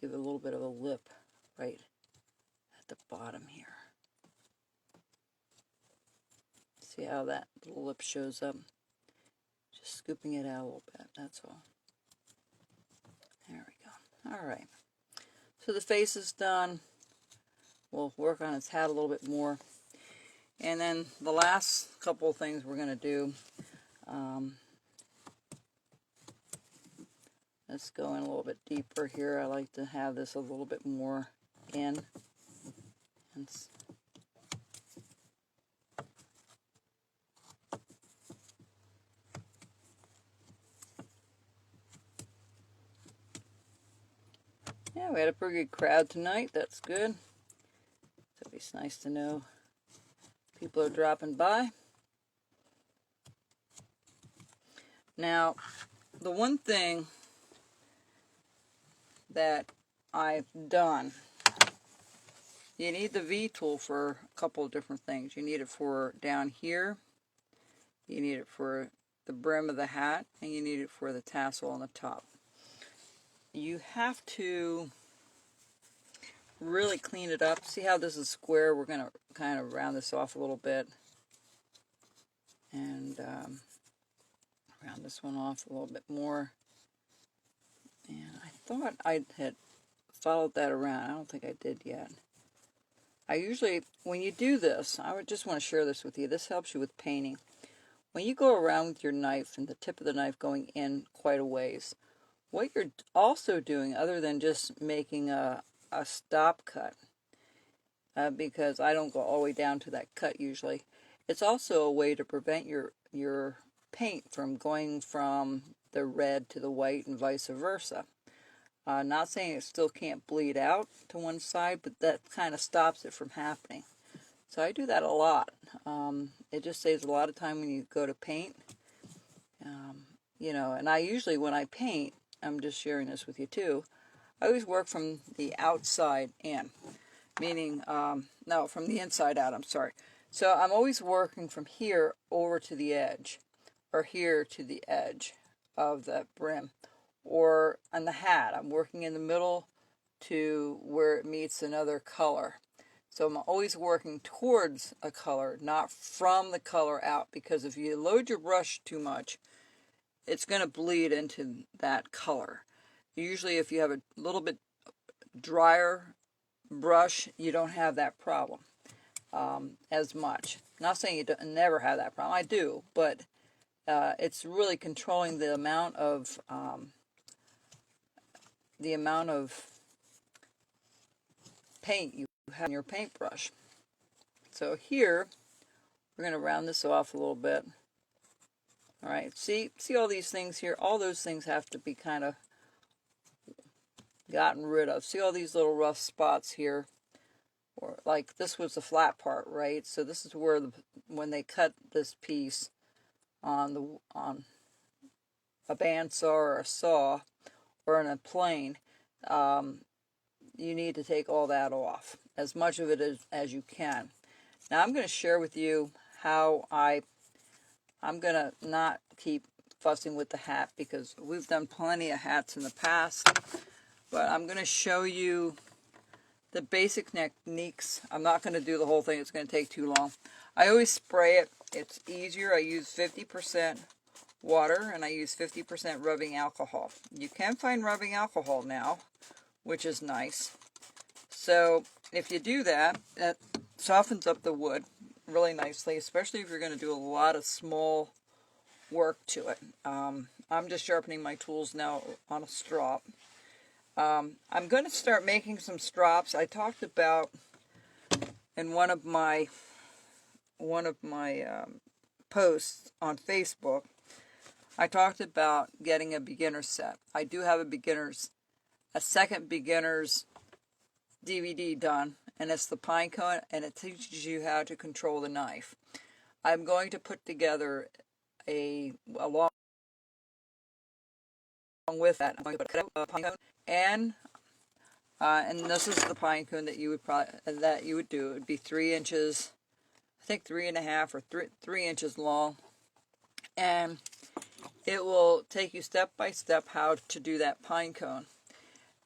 give it a little bit of a lip right at the bottom here. See how that little lip shows up? Just scooping it out a little bit, that's all. There we go. Alright. So the face is done. We'll work on his hat a little bit more. And then the last couple of things we're going to do, let's go in a little bit deeper here. I like to have this a little bit more in. And yeah, we had a pretty good crowd tonight. That's good. So it's nice to know people are dropping by. Now, the one thing that I've done, you need the V-tool for a couple of different things. You need it for down here, you need it for the brim of the hat, and you need it for the tassel on the top. You have to really clean it up. See how this is square? We're going to kind of round this off a little bit. And round this one off a little bit more. And I thought I had followed that around. I don't think I did yet. I usually, when you do this, I would just want to share this with you. This helps you with painting. When you go around with your knife and the tip of the knife going in quite a ways, what you're also doing, other than just making a stop cut, because I don't go all the way down to that cut usually, it's also a way to prevent your paint from going from the red to the white and vice versa. Not saying it still can't bleed out to one side, but that kind of stops it from happening. So I do that a lot. It just saves a lot of time when you go to paint. You know, and I usually, when I paint, I'm just sharing this with you too, I always work from the outside in. Meaning, no, from the inside out, I'm sorry. So I'm always working from here over to the edge, or here to the edge of the brim. Or on the hat, I'm working in the middle to where it meets another color. So I'm always working towards a color, not from the color out, because if you load your brush too much, it's going to bleed into that color. Usually if you have a little bit drier brush, you don't have that problem as much. Not saying you don't, never have that problem. I do, but it's really controlling the amount of paint you have in your paintbrush. So here, we're going to round this off a little bit. All right, see all these things here? All those things have to be kind of gotten rid of. See all these little rough spots here? Or like this was the flat part, right? So this is where when they cut this piece on a bandsaw or a saw or on a plane, you need to take all that off, as much of it as you can. Now I'm going to share with you how I'm going to not keep fussing with the hat, because we've done plenty of hats in the past, but I'm going to show you the basic techniques. I'm not going to do the whole thing. It's going to take too long. I always spray it. It's easier. I use 50% water and I use 50% rubbing alcohol. You can find rubbing alcohol now, which is nice. So if you do that, that softens up the wood really nicely, especially if you're going to do a lot of small work to it. I'm just sharpening my tools now on a strop. I'm going to start making some strops. I talked about in one of my posts on Facebook, I talked about getting a beginner set. I do have a second beginner's DVD done, and it's the pine cone, and it teaches you how to control the knife. I'm going to put together along with that, I'm going to put a pine cone, and this is the pine cone that you would do. It would be 3 inches, I think 3.5 or 3 inches long, and it will take you step by step how to do that pine cone.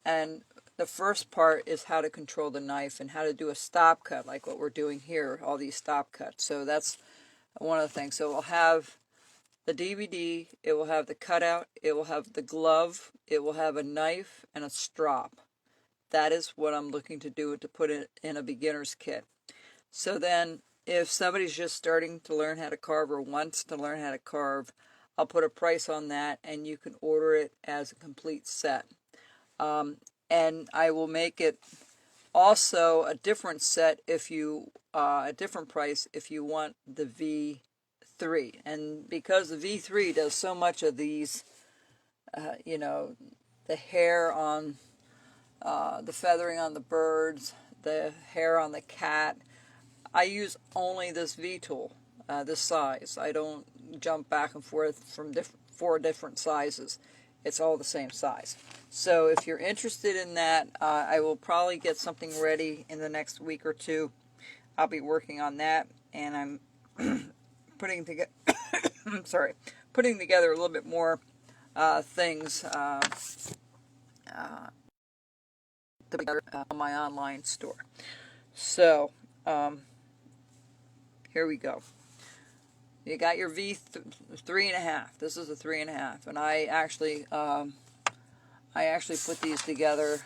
And the first part is how to control the knife and how to do a stop cut, like what we're doing here, all these stop cuts. So that's one of the things. So we'll have the DVD, it will have the cutout, it will have the glove, it will have a knife and a strop. That is what I'm looking to do, to put it in a beginner's kit. So then, if somebody's just starting to learn how to carve or wants to learn how to carve, I'll put a price on that, and you can order it as a complete set. And I will make it also a different set a different price if you want the V3. And because the V3 does so much of these, the hair on the feathering on the birds, the hair on the cat, I use only this V tool, this size. I don't jump back and forth from 4 different sizes. It's all the same size. So if you're interested in that, I will probably get something ready in the next week or 2. I'll be working on that, and I'm putting together a little bit more things together on my online store. So here we go. You got your V3.5. This is a 3.5, and I actually put these together.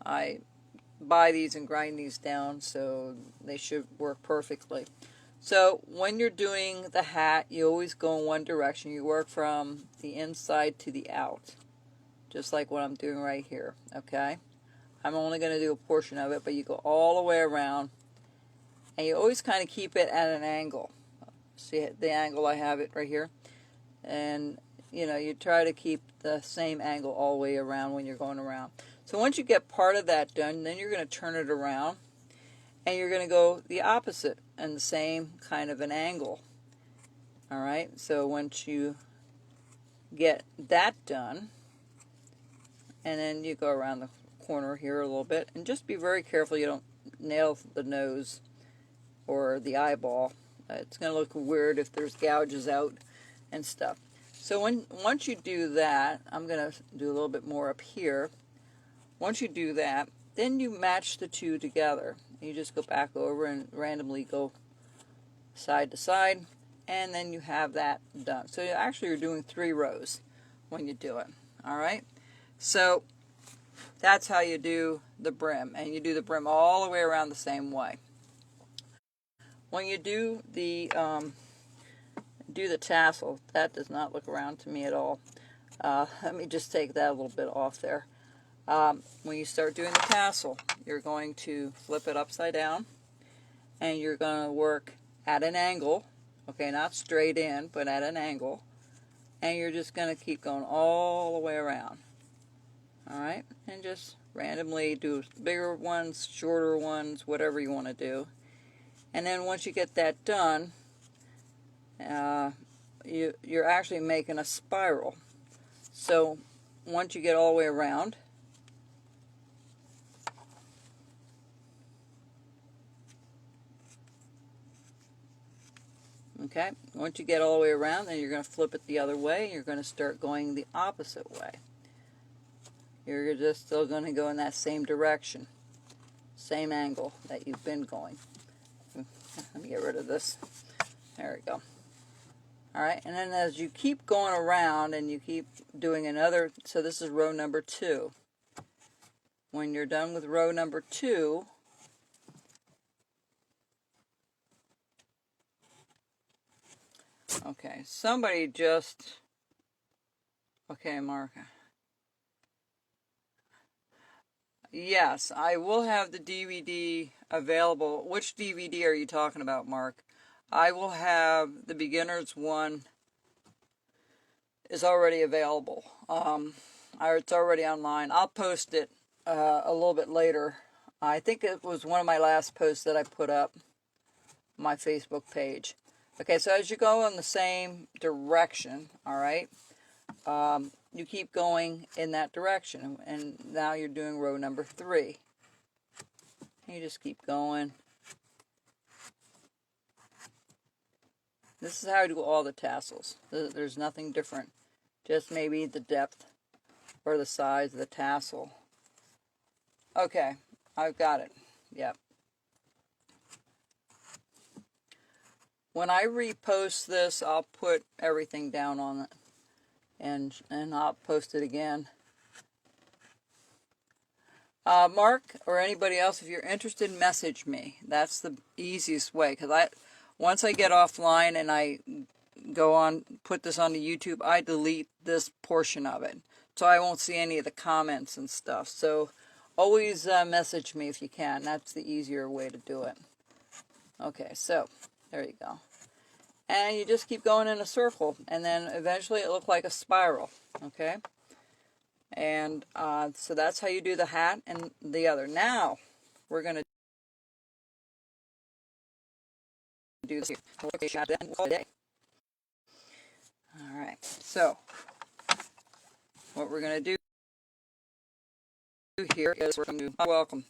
I buy these and grind these down, so they should work perfectly. So when you're doing the hat, you always go in one direction. You work from the inside to the out, just like what I'm doing right here. Okay, I'm only going to do a portion of it, but you go all the way around. And you always kind of keep it at an angle. See the angle I have it right here? And you know, you try to keep the same angle all the way around when you're going around. So once you get part of that done, then you're going to turn it around and you're going to go the opposite and the same kind of an angle. Alright, so once you get that done, and then you go around the corner here a little bit, and just be very careful you don't nail the nose or the eyeball. It's going to look weird if there's gouges out and stuff. So once you do that, I'm going to do a little bit more up here. Once you do that, then you match the two together. You just go back over and randomly go side to side, and then you have that done. So actually you're doing 3 rows when you do it. Alright? So that's how you do the brim, and you do the brim all the way around the same way. When you do the tassel, that does not look around to me at all. Let me just take that a little bit off there. When you start doing the tassel, you're going to flip it upside down, and you're going to work at an angle, okay, not straight in, but at an angle, and you're just going to keep going all the way around. Alright, and just randomly do bigger ones, shorter ones, whatever you want to do. And then once you get that done, you're actually making a spiral. So once you get all the way around, okay, once you get all the way around, then you're going to flip it the other way, and you're going to start going the opposite way. You're just still going to go in that same direction, same angle that you've been going. Let me get rid of this. There we go. Alright, and then as you keep going around and you keep doing another, so this is row number 2. When you're done with row number 2, okay, somebody just, okay, Mark. Yes, I will have the DVD available. Which DVD are you talking about, Mark? I will have the beginner's one is already available. It's already online. I'll post it a little bit later. I think it was one of my last posts that I put up on my Facebook page. Okay, so as you go in the same direction, all right, you keep going in that direction, and now you're doing row number 3. You just keep going. This is how I do all the tassels. There's nothing different, just maybe the depth or the size of the tassel. Okay, I've got it. Yep. When I repost this, I'll put everything down on it, and I'll post it again. Mark or anybody else, if you're interested, message me. That's the easiest way, because once I get offline and I go on, put this on the YouTube, I delete this portion of it, so I won't see any of the comments and stuff. So always message me if you can. That's the easier way to do it. Okay, so there you go. And you just keep going in a circle, and then eventually it looks like a spiral. Okay? And so that's how you do the hat and the other. Now, we're going to do this here. Alright, so what we're going to do here is we're going to, welcome.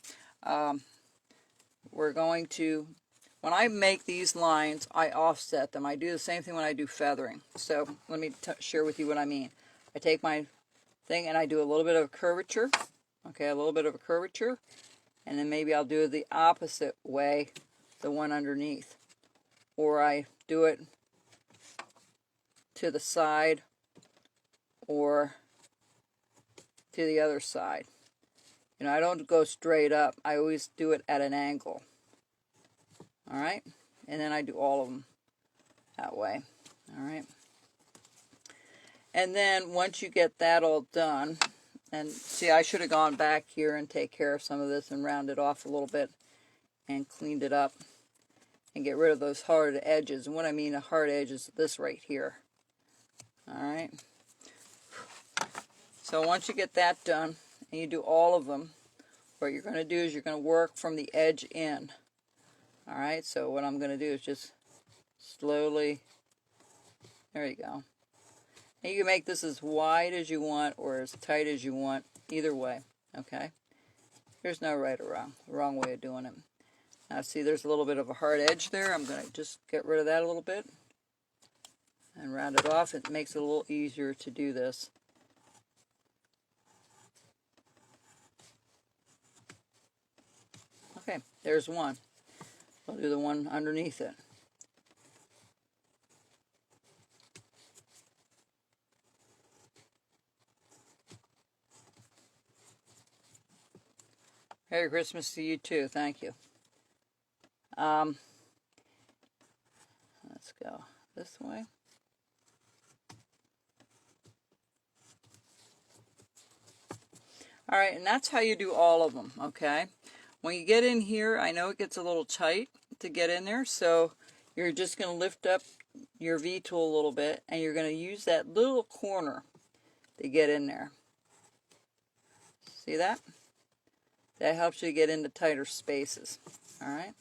We're going to, when I make these lines, I offset them. I do the same thing when I do feathering. So let me share with you what I mean. I take my thing and I do a little bit of a curvature. Okay, a little bit of a curvature. And then maybe I'll do it the opposite way, the one underneath. Or I do it to the side or to the other side. You know, I don't go straight up. I always do it at an angle. Alright? And then I do all of them that way. Alright? And then once you get that all done, and see, I should have gone back here and take care of some of this and rounded off a little bit and cleaned it up. and get rid of those hard edges. And what I mean a hard edge is this right here. Alright. So once you get that done, and you do all of them, what you're going to do is you're going to work from the edge in. Alright, so what I'm going to do is just slowly, there you go. And you can make this as wide as you want or as tight as you want, either way. Okay? There's no right or wrong way of doing it. Now see, there's a little bit of a hard edge there. I'm going to just get rid of that a little bit and round it off. It makes it a little easier to do this. Okay, there's one. I'll do the one underneath it. Merry Christmas to you too. Thank you. Let's go this way. Alright, and that's how you do all of them, okay? When you get in here, I know it gets a little tight to get in there, so you're just going to lift up your V-tool a little bit, and you're going to use that little corner to get in there. See that? That helps you get into tighter spaces, alright?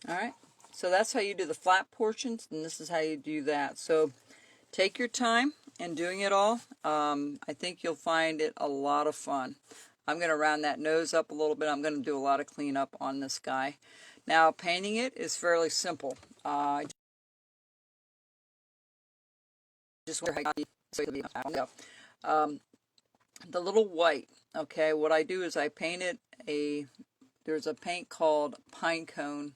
Alright, so that's how you do the flat portions, and this is how you do that. So take your time in doing it all. I think you'll find it a lot of fun. I'm going to round that nose up a little bit. I'm going to do a lot of cleanup on this guy. Now, painting it is fairly simple. Just the little white, okay, what I do is I painted there's a paint called Pinecone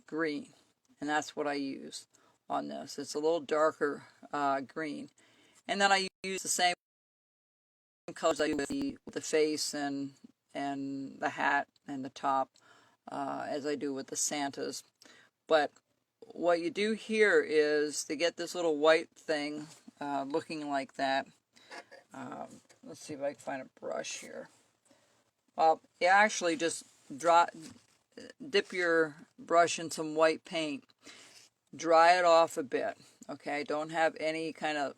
Green, and that's what I use on this. It's a little darker green. And then I use the same colors I use with the face and the hat and the top as I do with the Santas. But what you do here is to get this little white thing looking like that. Let's see if I can find a brush here. Well, you actually just dip your brush in some white paint. Dry it off a bit, okay? Don't have any kind of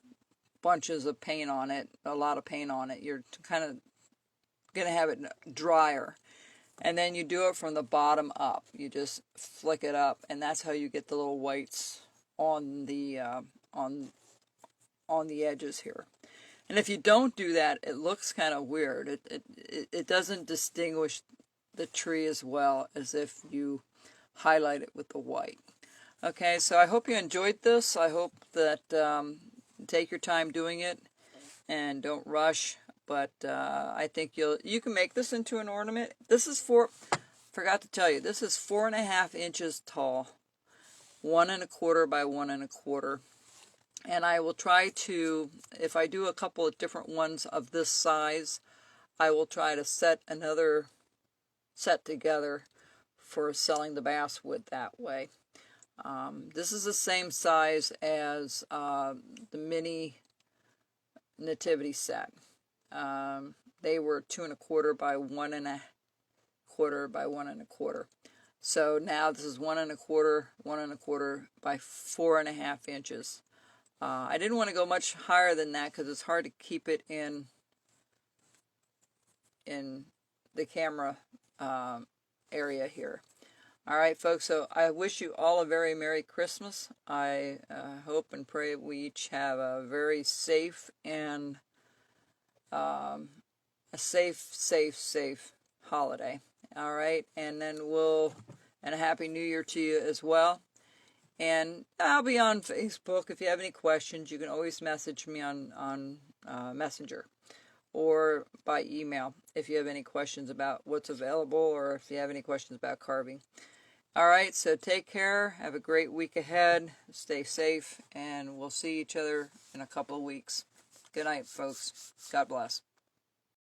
bunches of paint on it, a lot of paint on it. You're kind of going to have it drier. And then you do it from the bottom up. You just flick it up, and that's how you get the little whites on the edges here. And if you don't do that, it looks kind of weird. It doesn't distinguish the tree as well as if you highlight it with the white. Okay, so I hope you enjoyed this. I hope that take your time doing it and don't rush. But I think you can make this into an ornament. This is forgot to tell you, this is 4.5 inches tall, 1 1/4 by 1 1/4. And I will try to, if I do a couple of different ones of this size, I will try to set another set together for selling the basswood that way. This is the same size as the mini nativity set. They were 2 1/4 by 1 1/4 by 1 1/4. So now this is 1 1/4, 1 1/4 by 4.5 inches. I didn't want to go much higher than that because it's hard to keep it in the camera area here. Alright folks, so I wish you all a very Merry Christmas. I hope and pray we each have a very safe and a safe holiday. Alright, and then and a Happy New Year to you as well. And I'll be on Facebook. If you have any questions, you can always message me on Messenger or by email if you have any questions about what's available or if you have any questions about carving. Alright, so take care. Have a great week ahead. Stay safe, and we'll see each other in a couple of weeks. Good night, folks. God bless.